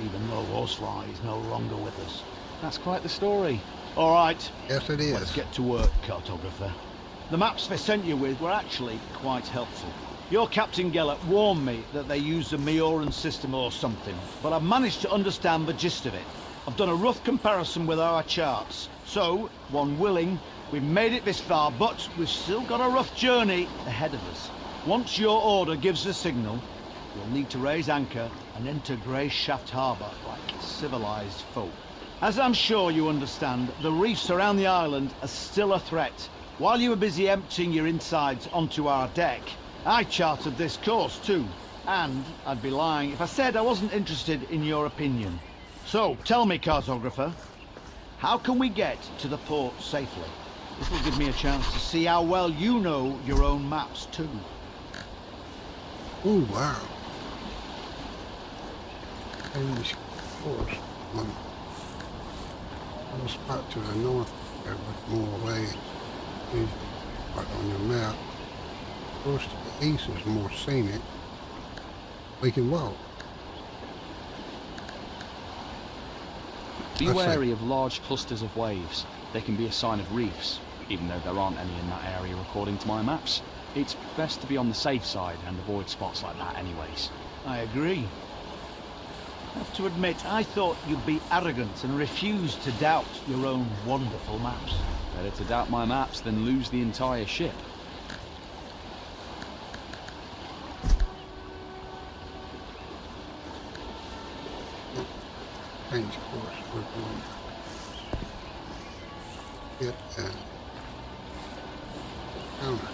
even though Horsefly is no longer with us. That's quite the story. All right, Yes, it is. let's get to work, cartographer. The maps they sent you with were actually quite helpful. Your Captain Gellert warned me that they used a Mioran system or something, but I've managed to understand the gist of it. I've done a rough comparison with our charts. So, one willing, we've made it this far, but we've still got a rough journey ahead of us. Once your order gives the signal, we'll need to raise anchor and enter Grey Shaft Harbour like civilized folk. As I'm sure you understand, the reefs around the island are still a threat. While you were busy emptying your insides onto our deck, I charted this course too, and I'd be lying if I said I wasn't interested in your opinion. So, tell me, cartographer, how can we get to the port safely? This will give me a chance to see how well you know your own maps too. Oh, wow. Change course. A spot to the north there with more waves. Is right on your map. Course to the east is more scenic. We can walk. Be That's wary of large clusters of waves. They can be a sign of reefs, even though there aren't any in that area according to my maps. It's best to be on the safe side and avoid spots like that anyways. I agree. I have to admit, I thought you'd be arrogant and refuse to doubt your own wonderful maps. Better to doubt my maps than lose the entire ship. Change course. We're going to get counter.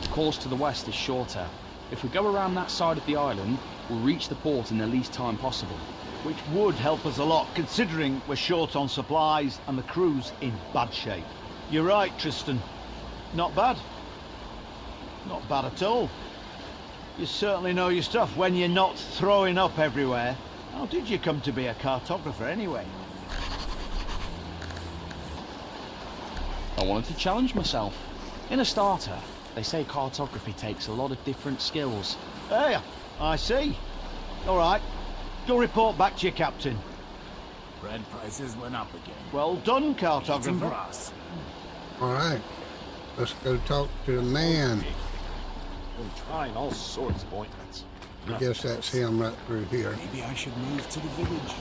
The course to the west is shorter. If we go around that side of the island, we'll reach the port in the least time possible. Which would help us a lot, considering we're short on supplies and the crew's in bad shape. You're right, Tristan. Not bad. Not bad at all. You certainly know your stuff when you're not throwing up everywhere. How did you come to be a cartographer anyway? I wanted to challenge myself. In a starter, they say cartography takes a lot of different skills. Hey, I see. All right. Go report back to your captain. Bread prices went up again. Well done, Eating cartographer. grass. All right. Let's go talk to the man. Been trying all sorts of ointments. I guess that's him right through here. Maybe I should move to the village.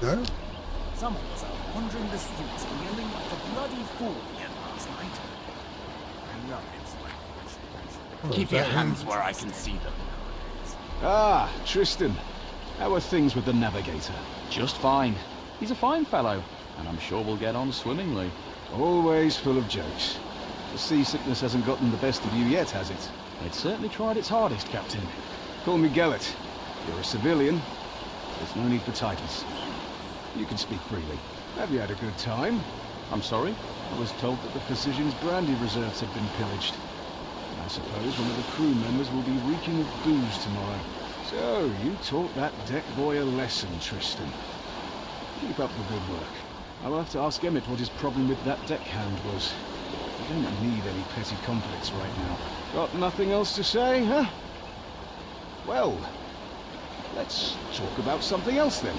No? Someone was out wandering the streets and yelling like a bloody fool again last night. I love his language. Oh, Keep is your that hands him? where I can see them. Ah, Tristan. How are things with the navigator? Just fine. He's a fine fellow, and I'm sure we'll get on swimmingly. Always full of jokes. The seasickness hasn't gotten the best of you yet, has it? It certainly tried its hardest, Captain. Call me Gellert. You're a civilian. There's no need for titles. You can speak freely. Have you had a good time? I'm sorry? I was told that the Physician's brandy reserves had been pillaged. I suppose one of the crew members will be reeking of booze tomorrow. So, you taught that deck boy a lesson, Tristan. Keep up the good work. I'll have to ask Emmett what his problem with that deckhand was. I don't need any petty conflicts right now. Got nothing else to say, huh? Well, let's talk about something else then.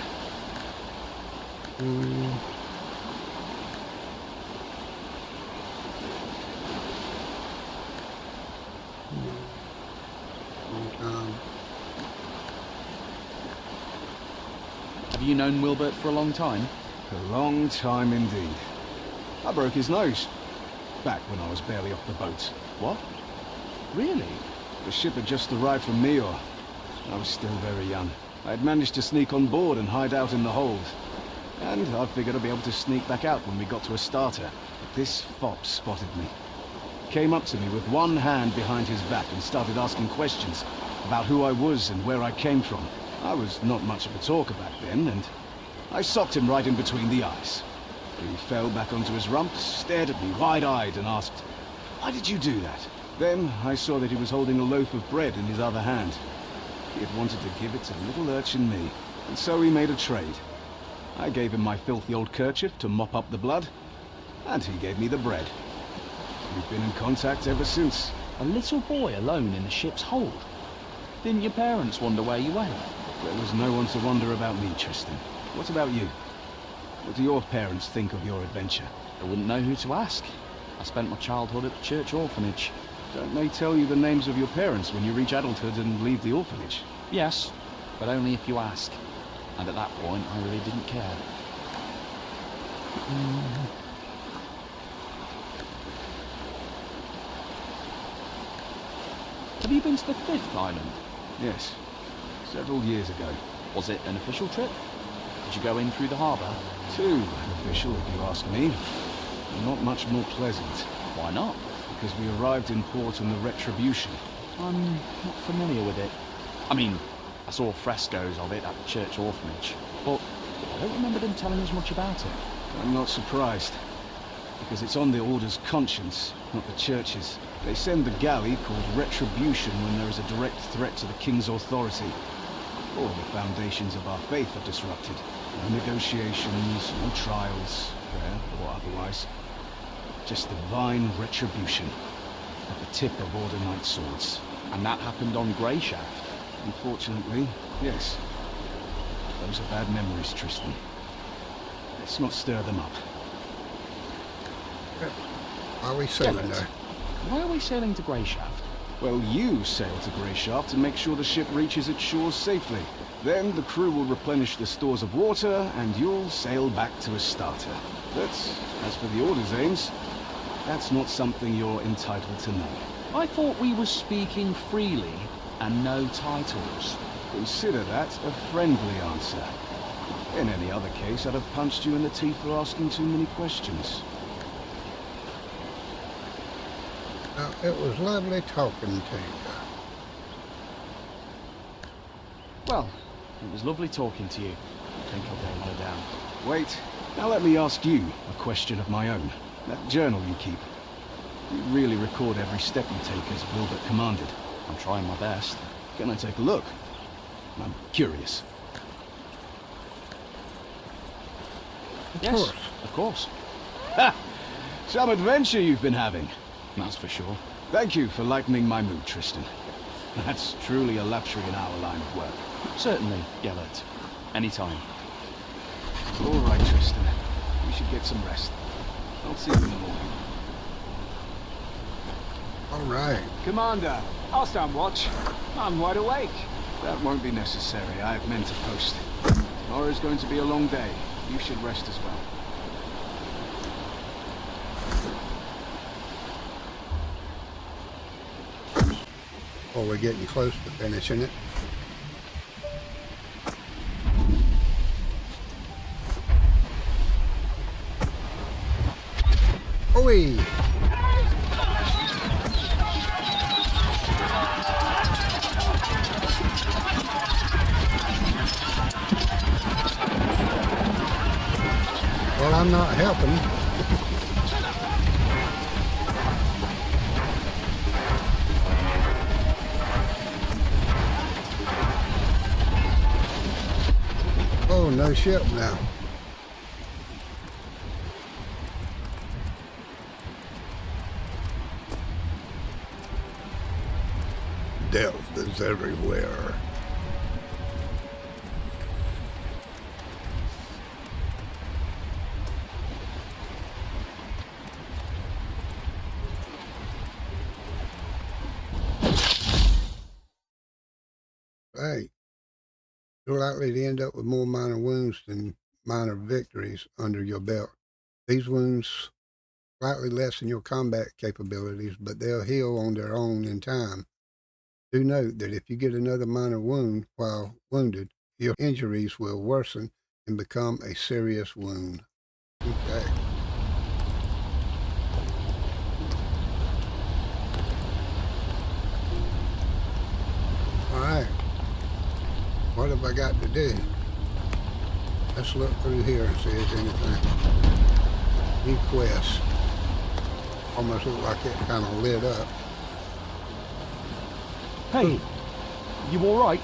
Have you known Wilbert for a long time? A long time indeed. I broke his nose. Back when I was barely off the boat. What? Really? The ship had just arrived from Meor. I was still very young. I had managed to sneak on board and hide out in the hold. And I figured I'd be able to sneak back out when we got to a starter. But this fop spotted me. Came up to me with one hand behind his back and started asking questions about who I was and where I came from. I was not much of a talker back then, and I socked him right in between the eyes. He fell back onto his rump, stared at me wide-eyed, and asked, "Why did you do that?" Then I saw that he was holding a loaf of bread in his other hand. He had wanted to give it to little urchin me, and so we made a trade. I gave him my filthy old kerchief to mop up the blood, and he gave me the bread. We've been in contact ever since. A little boy alone in the ship's hold. Didn't your parents wonder where you went? There was no one to wonder about me, Tristan. What about you? What do your parents think of your adventure? I wouldn't know who to ask. I spent my childhood at the church orphanage. Don't they tell you the names of your parents when you reach adulthood and leave the orphanage? Yes, but only if you ask. And at that point, I really didn't care. Have you been to the 5th island? Yes, several years ago. Was it an official trip? Did you go in through the harbour? Too official, if you ask me. Not much more pleasant. Why not? Because we arrived in port on the Retribution. I'm not familiar with it. I mean, I saw frescoes of it at the church orphanage, but I don't remember them telling us much about it. I'm not surprised, because it's on the Order's conscience, not the Church's. They send the galley called Retribution when there is a direct threat to the King's authority. All the foundations of our faith are disrupted. No negotiations, no trials, prayer or otherwise. Just divine retribution at the tip of Order Knight swords. And that happened on Greyshaft? Unfortunately, yes. Those are bad memories, Tristan. Let's not stir them up. Are we sailing there? Why are we sailing to Greyshaft? Well, you sail to Greyshaft to make sure the ship reaches its shores safely. Then the crew will replenish the stores of water, and you'll sail back to Astarte. But as for the Order's aims, that's not something you're entitled to know. I thought we were speaking freely and no titles. Consider that a friendly answer. In any other case, I'd have punched you in the teeth for asking too many questions. Now, it was lovely talking to you. Well, it was lovely talking to you. I think I'll go lie down. Wait, now let me ask you a question of my own. That journal you keep, you really record every step you take as Wilbert commanded? I'm trying my best. Can I take a look? I'm curious. Yes, of course. Ha! Some adventure you've been having. That's for sure. Thank you for lightening my mood, Tristan. That's truly a luxury in our line of work. Certainly, Gellert. Anytime. All right, Tristan. You should get some rest. I'll see you in the morning. All right. Commander, I'll stand watch. I'm wide awake. That won't be necessary. I have men to post. Tomorrow's going to be a long day. You should rest as well. Well, we're getting close to finishing it. Oi! Well, I'm not helping. Oh, no ship now. Death is everywhere. Hey, you're likely to end up with more minor wounds than minor victories under your belt. These wounds slightly lessen your combat capabilities, but they'll heal on their own in time. Do note that if you get another minor wound while wounded, your injuries will worsen and become a serious wound. Okay. All right. What have I got to do? Let's look through here and see if there's anything. New quest. Almost look like it kind of lit up. Hey, you alright?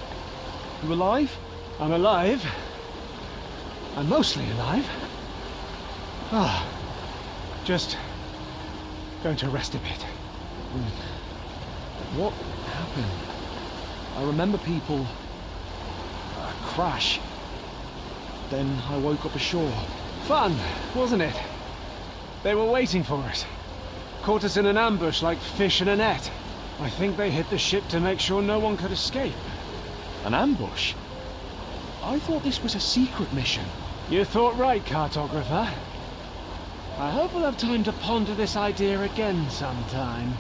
You alive? I'm alive. I'm mostly alive. Just going to rest a bit. What happened? I remember people... crash. Then I woke up ashore. Fun, wasn't it? They were waiting for us. Caught us in an ambush like fish in a net. I think they hid the ship to make sure no one could escape. An ambush? I thought this was a secret mission. You thought right, cartographer. I hope we'll have time to ponder this idea again sometime.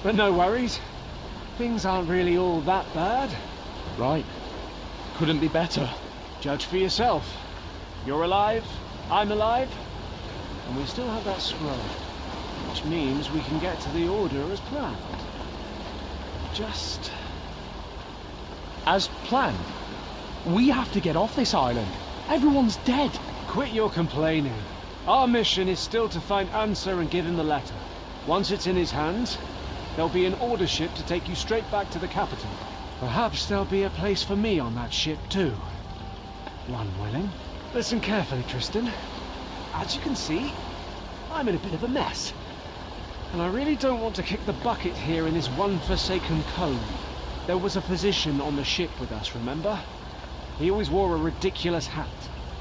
But no worries. Things aren't really all that bad. Right. Couldn't be better. Judge for yourself. You're alive, I'm alive, and we still have that scroll, which means we can get to the Order as planned. Just... As planned? We have to get off this island. Everyone's dead. Quit your complaining. Our mission is still to find Answer and give him the letter. Once it's in his hands, there'll be an Order ship to take you straight back to the capital. Perhaps there'll be a place for me on that ship too. One willing. Listen carefully, Tristan. As you can see, I'm in a bit of a mess. And I really don't want to kick the bucket here in this one forsaken cove. There was a physician on the ship with us, remember? He always wore a ridiculous hat.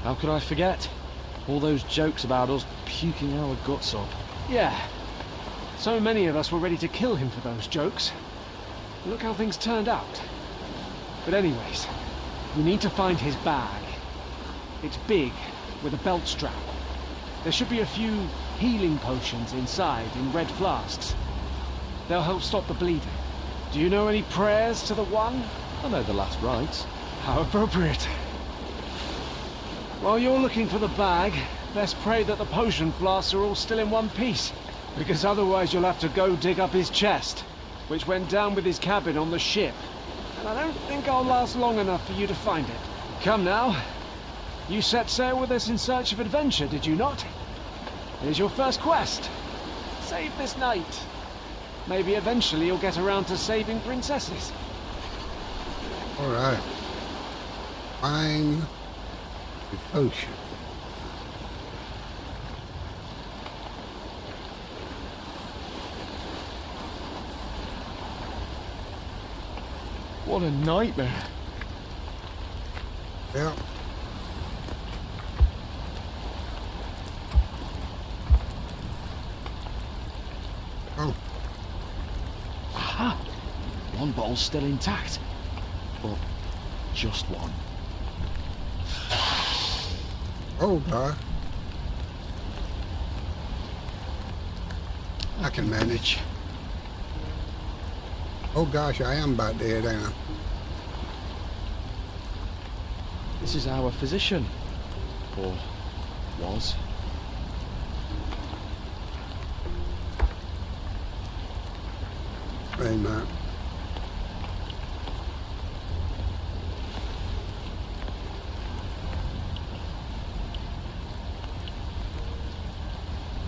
How could I forget? All those jokes about us puking our guts up. Yeah. So many of us were ready to kill him for those jokes. Look how things turned out. But anyways, we need to find his bag. It's big, with a belt strap. There should be a few healing potions inside in red flasks. They'll help stop the bleeding. Do you know any prayers to the One? I know the last rites. How appropriate. While you're looking for the bag, let's pray that the potion flasks are all still in one piece. Because otherwise you'll have to go dig up his chest, which went down with his cabin on the ship. And I don't think I'll last long enough for you to find it. Come now. You set sail with us in search of adventure, did you not? Here's your first quest. Save this knight. Maybe eventually you'll get around to saving princesses. Alright. Find the potion. What a nightmare. Yep. Oh. Aha! One bottle's still intact. But just one. Oh, God. I can manage. Oh, gosh, I am about dead, ain't I? This is our physician. Or was. Wait a minute.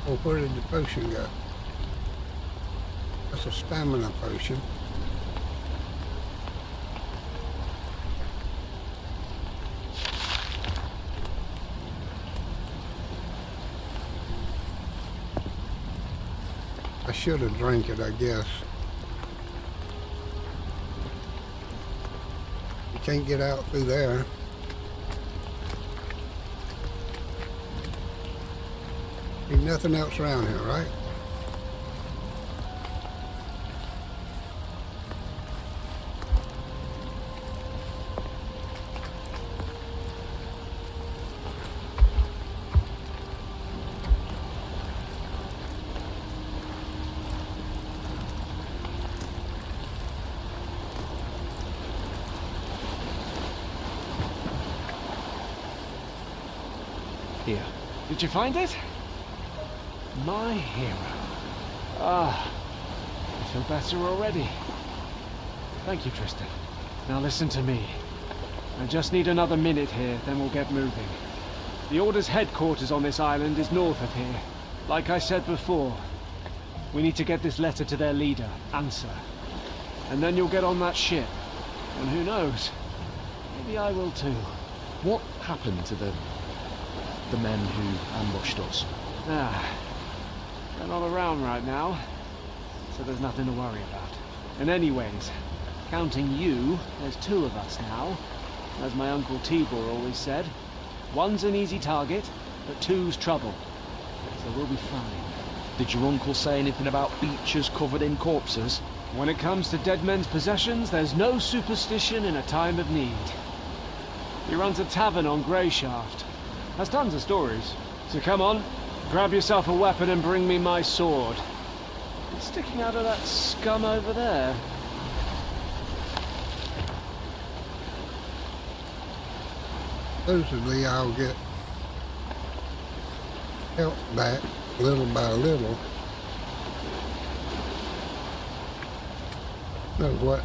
Oh, where did the potion go? That's a stamina potion. I should have drank it, I guess. You can't get out through there. Ain't nothing else around here, right? Here. Did you find it? My hero. Ah, I feel better already. Thank you, Tristan. Now listen to me. I just need another minute here, then we'll get moving. The Order's headquarters on this island is north of here. Like I said before, we need to get this letter to their leader, Answer. And then you'll get on that ship. And who knows? Maybe I will too. What happened to the men who ambushed us? They're not around right now, so there's nothing to worry about. And anyways, counting you, there's 2 of us now. As my Uncle Tibor always said, 1's an easy target, but 2's trouble. So we'll be fine. Did your uncle say anything about beaches covered in corpses? When it comes to dead men's possessions, there's no superstition in a time of need. He runs a tavern on Greyshaft. Has tons of stories. So come on, grab yourself a weapon and bring me my sword. It's sticking out of that scum over there. Supposedly I'll get help back little by little. Know what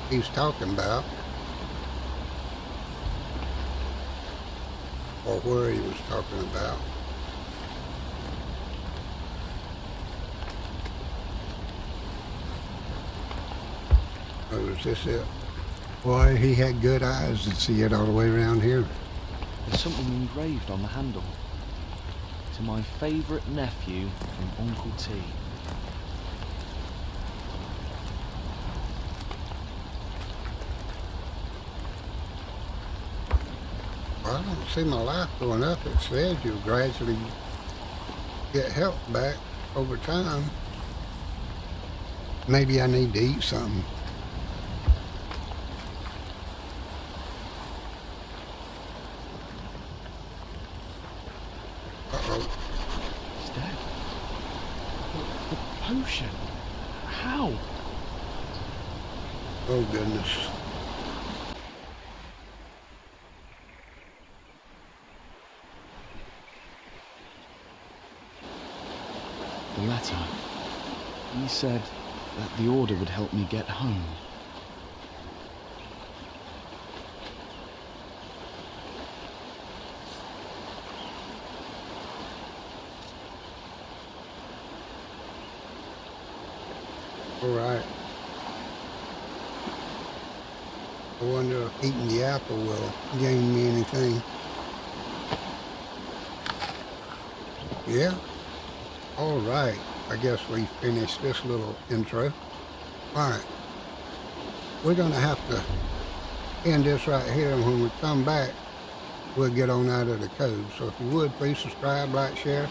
he's talking about, or where he was talking about. Oh, is this it? Boy, he had good eyes to see it all the way around here. There's something engraved on the handle. To my favourite nephew from Uncle T. Well, I don't see my life going up. It says you'll gradually get help back over time. Maybe I need to eat something. Uh-oh. He's dead. The potion. How? Oh, goodness. The letter. He said that the Order would help me get home. All right. I wonder if eating the apple will gain me anything. Yeah. All right. I guess we finished this little intro. All right. We're going to have to end this right here, and when we come back, we'll get on out of the code. So if you would, please subscribe, like, share,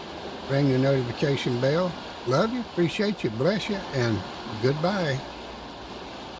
ring the notification bell. Love you, appreciate you, bless you, and goodbye.